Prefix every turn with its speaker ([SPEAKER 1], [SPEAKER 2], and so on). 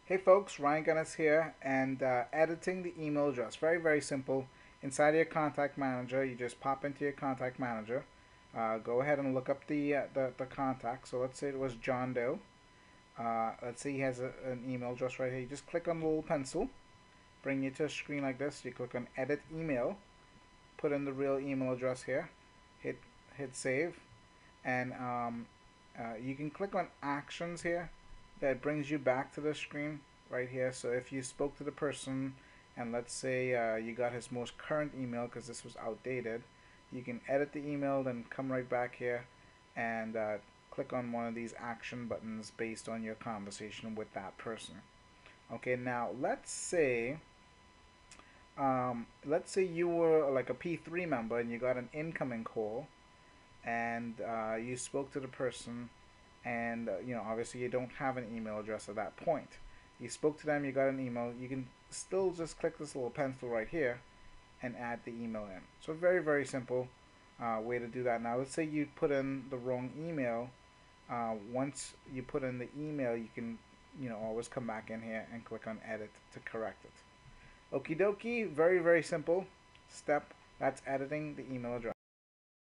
[SPEAKER 1] Hey folks, Ryan Gunnis here, and editing the email address. Very, very simple. Inside of your contact manager, you just pop into your contact manager. Go ahead and look up the contact. So let's say it was John Doe. Let's say he has an email address right here. You just click on the little pencil, bring you to a screen like this. You click on Edit Email, put in the real email address here, hit Save, and you can click on Actions here. That brings you back to the screen right here. So if you spoke to the person and let's say you got his most current email because this was outdated, you can edit the email, then come right back here and click on one of these action buttons based on your conversation with that person. Okay, now let's say you were like a P3 member and you got an incoming call and you spoke to the person and obviously you don't have an email address at that point. You spoke to them, you got an email, you can still just click this little pencil right here and add the email in. So very, very simple way to do that. Now let's say you put in the wrong email. Once you put in the email, you can always come back in here and click on edit to correct it. Okie dokie, very, very simple step. That's editing the email address.